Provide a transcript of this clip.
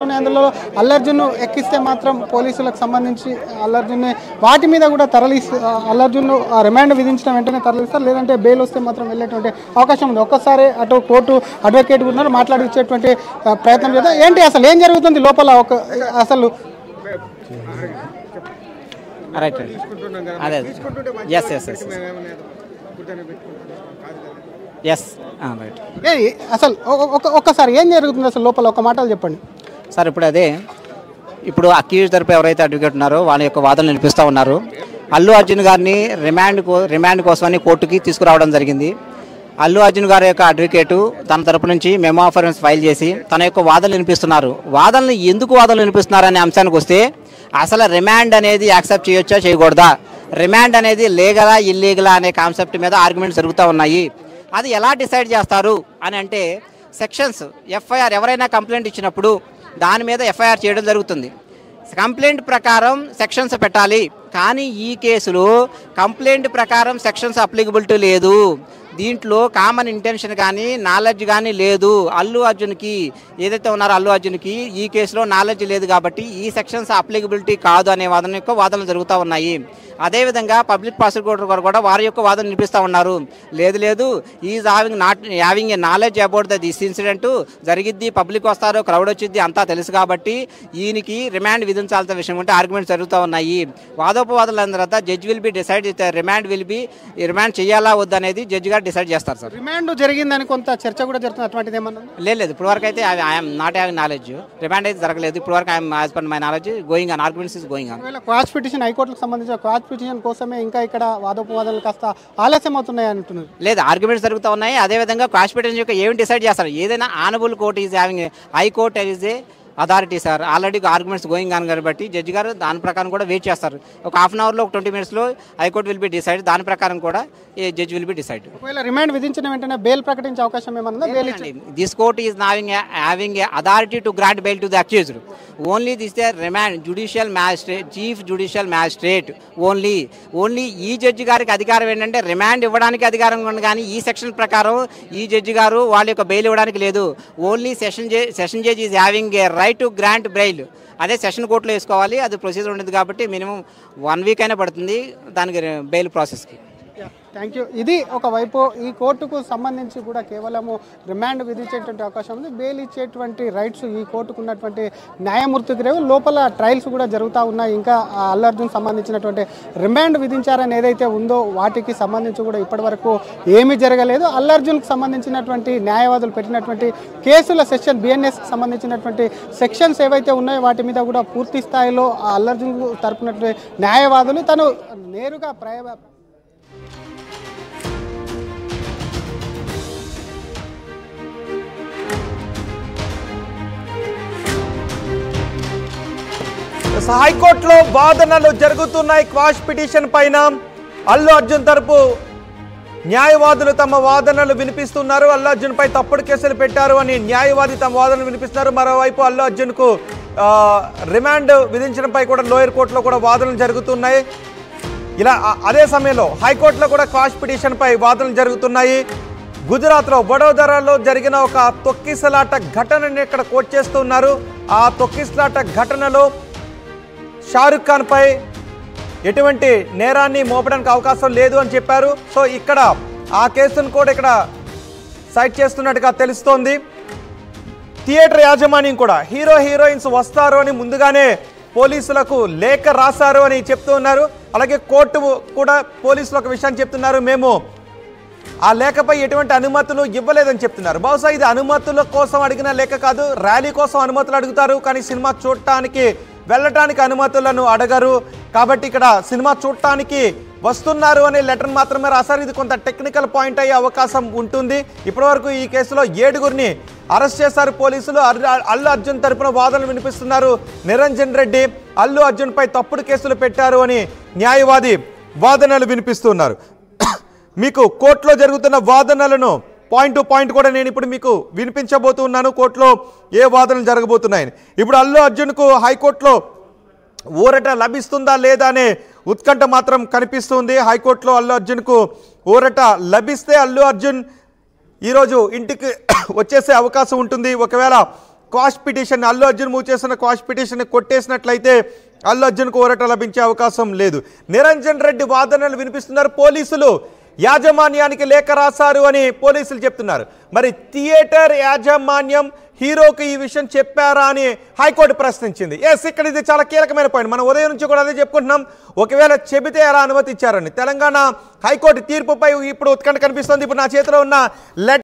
చేసుకుని అందులో అల్లు అర్జున్ ఎక్కిస్తే మాత్రం పోలీసులకు సంబంధించి అల్లు అర్జున్ని వాటి మీద కూడా అల్లు అర్జున్ రిమాండ్ విధించిన వెంటనే తరలిస్తారు, లేదంటే బెయిల్ వస్తే మాత్రం వెళ్ళేటువంటి అవకాశం ఉంది. ఒక్కసారి అటు కోర్టు అడ్వకేట్ ఉన్నారు మాట్లాడి ఇచ్చేటువంటి ప్రయత్నం చేద్దాం. ఏంటి అసలు ఏం జరుగుతుంది లోపల అసలు? రైట్ అదే yes yes yes yes right. అసలు ఒక్కసారి ఏం జరుగుతుంది అసలు లోపల ఒక మాటలు చెప్పండి సార్. ఇప్పుడు అక్యూజ్ తరపు ఎవరైతే అడ్వకేట్ ఉన్నారో వాళ్ళ యొక్క వాదనలు వినిపిస్తూ ఉన్నారు. అల్లు అర్జున్ గారిని రిమాండ్ కోసమని కోర్టుకి తీసుకురావడం జరిగింది. అల్లు అర్జున్ గారి యొక్క అడ్వకేటు తన తరపు నుంచి మెమో ఆఫ్ అఫెరెన్స్ ఫైల్ చేసి తన యొక్క వాదనలు వినిపిస్తున్నారు. ఎందుకు వాదనలు వినిపిస్తున్నారు అనే అంశానికి వస్తే అసలు రిమాండ్ అనేది యాక్సెప్ట్ చేయొచ్చా చేయకూడదా, రిమాండ్ అనేది లీగలా ఇల్లీగలా అనే కాన్సెప్ట్ మీద ఆర్గ్యుమెంట్స్ జరుగుతూ ఉన్నాయి. అది ఎలా డిసైడ్ చేస్తారు అని అంటే సెక్షన్స్ ఎఫ్ఐఆర్ ఎవరైనా కంప్లైంట్ ఇచ్చినప్పుడు దాని మీద ఎఫ్ఐఆర్ చేయడం జరుగుతుంది. కంప్లైంట్ ప్రకారం సెక్షన్స్ పెట్టాలి. కానీ ఈ కేసులో కంప్లైంట్ ప్రకారం సెక్షన్స్ అప్లికబిలిటీ లేదు. దీంట్లో కామన్ ఇంటెన్షన్ కానీ నాలెడ్జ్ కానీ లేదు. అల్లు అర్జున్కి ఏదైతే ఉన్నారో అల్లు అర్జున్కి ఈ కేసులో నాలెడ్జ్ లేదు కాబట్టి ఈ సెక్షన్స్ అప్లికబిలిటీ కాదు అనే వాదనలు జరుగుతూ ఉన్నాయి. అదేవిధంగా పబ్లిక్ ప్రాసిక్యూటర్ గారు కూడా వారి యొక్క వాదన వినిపిస్తూ ఉన్నారు. లేదు is having a knowledge about this incident జరిగిద్ది, పబ్లిక్ వస్తారు, క్రౌడ్ వచ్చింది అంతా తెలుసు కాబట్టి ఈయనకి రిమాండ్ విధించాల్సిన విషయం ఉంటే ఆర్గ్యుమెంట్స్ జరుగుతూ ఉన్నాయి. వాదోపవాదాలు అయిన తర్వాత judge will be decide remand చేయాలా వద్దనేది జడ్జి గారు డిసైడ్ చేస్తారు సార్. రిమాండ్ జరిగిందని కొంత చర్చ కూడా జరుగుతుంది, అటువంటిది ఏమన్నా లేదు. ఇప్పుడు వరకు అయితే I'm not having knowledge, remand అయితే జరగలేదు. ఇప్పుడు వరకు I'm as per my knowledge going on, arguments is going on. Quash petition హైకోర్టుకు సంబంధించిన క్వాష్ పిటిషన్ కోసమే ఇంకా ఇక్కడ వాదోపవాదాలు కాస్త ఆలస్యం అవుతున్నాయి అంటున్నారు. లేదు, ఆర్గ్యుమెంట్స్ జరుగుతూ ఉన్నాయి. అదేవిధంగా క్వాష్ పిటిషన్ యొక్క ఏమి డిసైడ్ చేస్తారు, ఏదైనా honourable court is having high court is a authority sir. Already arguments going on కాబట్టి జడ్జి గారు దాని ప్రకారం కూడా వెయిట్ చేస్తారు. ఒక హాఫ్ అన్ అవర్లో 20 మినిట్స్లో హైకోర్టు విల్ బి డిసైడ్, దాని ప్రకారం కూడా జడ్జి విల్ బి డిసైడ్. ఒకవేళ రిమాండ్ విధించిన వెంటనే బెయిల్ ప్రకటించే అవకాశం ఏమన్నా? This court is having a authority to grant bail to the accused. Only this the remand judicial magistrate, chief judicial magistrate only ఈ జడ్జి గారికి అధికారం ఏంటంటే రిమాండ్ ఇవ్వడానికి అధికారం ఉంది. కానీ ఈ సెక్షన్ ప్రకారం ఈ జడ్జి గారు వాళ్ళ యొక్క బెయిల్ ఇవ్వడానికి లేదు. Only session judge is having a right to grant bail. అదే సెషన్ కోర్టులో వేసుకోవాలి, అది ప్రొసీజర్ ఉండేది కాబట్టి మినిమం 1 వీక్ అయినా పడుతుంది దానికి బెయిల్ ప్రాసెస్కి. Thank you. ఇది ఒకవైపు ఈ కోర్టుకు సంబంధించి కూడా కేవలము రిమాండ్ విధించేటువంటి అవకాశం ఉంది. బెయిల్ ఇచ్చేటువంటి రైట్స్ ఈ కోర్టుకు ఉన్నటువంటి న్యాయమూర్తికి లేవు. లోపల ట్రయల్స్ కూడా జరుగుతూ ఉన్నాయి. ఇంకా అల్లు అర్జున్ సంబంధించినటువంటి రిమాండ్ విధించారని ఏదైతే ఉందో వాటికి సంబంధించి కూడా ఇప్పటివరకు ఏమీ జరగలేదు. అల్లు అర్జున్కి సంబంధించినటువంటి న్యాయవాదులు పెట్టినటువంటి కేసుల సెక్షన్ బిఎన్ఎస్కి సంబంధించినటువంటి సెక్షన్స్ ఏవైతే ఉన్నాయో వాటి మీద కూడా పూర్తి స్థాయిలో అల్లు అర్జున్ తరపునటువంటి న్యాయవాదులు తను నేరుగా హైకోర్టులో వాదనలు జరుగుతున్నాయి. క్వాష్ పిటిషన్ పైన అల్లు అర్జున్ తరపు న్యాయవాదులు తమ వాదనలు వినిపిస్తున్నారు. అల్లు అర్జున్ పై తప్పుడు కేసులు పెట్టారు అని న్యాయవాది తమ వాదనలు వినిపిస్తున్నారు. మరోవైపు అల్లు అర్జున్కు రిమాండ్ విధించడంపై కూడా లోయర్ కోర్టులో కూడా వాదనలు జరుగుతున్నాయి. ఇలా అదే సమయంలో హైకోర్టులో కూడా క్వాష్ పిటిషన్ పై వాదనలు జరుగుతున్నాయి. గుజరాత్లో వడోదరాలో జరిగిన ఒక తొక్కిసలాట ఘటనని ఇక్కడ కోట్ చేస్తున్నారు. ఆ తొక్కిసలాట ఘటనలో షారుఖ్ ఖాన్ పై ఎటువంటి నేరాన్ని మోపడానికి అవకాశం లేదు అని చెప్పారు. సో ఇక్కడ ఆ కేసును కూడా ఇక్కడ సైట్ చేస్తున్నట్టుగా తెలుస్తోంది. థియేటర్ యాజమాన్యం కూడా హీరోయిన్స్ వస్తారు అని ముందుగానే పోలీసులకు లేఖ రాశారు అని చెప్తూ ఉన్నారు. అలాగే కోర్టు కూడా పోలీసులు ఒక విషయాన్ని చెప్తున్నారు, మేము ఆ లేఖపై ఎటువంటి అనుమతులు ఇవ్వలేదని చెప్తున్నారు. బహుశా ఇది అనుమతుల కోసం అడిగిన లేఖ కాదు, ర్యాలీ కోసం అనుమతులు అడుగుతారు కానీ సినిమా చూడటానికి వెళ్ళటానికి అనుమతులను అడగరు. కాబట్టి ఇక్కడ సినిమా చూడటానికి వస్తున్నారు అనే లెటర్ మాత్రమే రాశారు. ఇది కొంత టెక్నికల్ పాయింట్ అయ్యే అవకాశం ఉంటుంది. ఇప్పటివరకు ఈ కేసులో 7గురిని అరెస్ట్ చేశారు పోలీసులు. అల్లు అర్జున్ తరపున వాదనలు వినిపిస్తున్నారు నిరంజన్ రెడ్డి. అల్లు అర్జున్ పై తప్పుడు కేసులు పెట్టారు అని న్యాయవాది వాదనలు వినిపిస్తున్నారు. మీకు కోర్టులో జరుగుతున్న వాదనలను పాయింట్ టు పాయింట్ కూడా నేను ఇప్పుడు మీకు వినిపించబోతున్నాను. కోర్టులో ఏ వాదనలు జరగబోతున్నాయని. ఇప్పుడు అల్లు అర్జున్కు హైకోర్టులో ఊరట లభిస్తుందా లేదా అనే ఉత్కంఠ మాత్రం కనిపిస్తుంది. హైకోర్టులో అల్లు అర్జున్కు ఊరట లభిస్తే అల్లు అర్జున్ ఈరోజు ఇంటికి వచ్చేసే అవకాశం ఉంటుంది. ఒకవేళ quash petition, Allu Arjun move చేస్తున్న క్వాష్ పిటిషన్ కొట్టేసినట్లయితే అల్లు అర్జున్కు ఊరట లభించే అవకాశం లేదు. నిరంజన్ రెడ్డి వాదనలు వినిపిస్తున్నారు. పోలీసులు యాజమాన్యానికి లేఖ రాశారు అని పోలీసులు చెప్తున్నారు. మరి థియేటర్ యాజమాన్యం హీరోకి ఈ విషయం చెప్పారా అని హైకోర్టు ప్రశ్నించింది. ఇక్కడ ఇది చాలా కీలకమైన పాయింట్. మనం ఉదయం నుంచి కూడా అదే చెప్పుకుంటున్నాం. ఒకవేళ చెబితే ఎలా అనుమతి ఇచ్చారని. తెలంగాణ హైకోర్టు తీర్పుపై ఇప్పుడు ఉత్కంఠ కనిపిస్తుంది. ఇప్పుడు నా చేతిలో ఉన్న లెటర్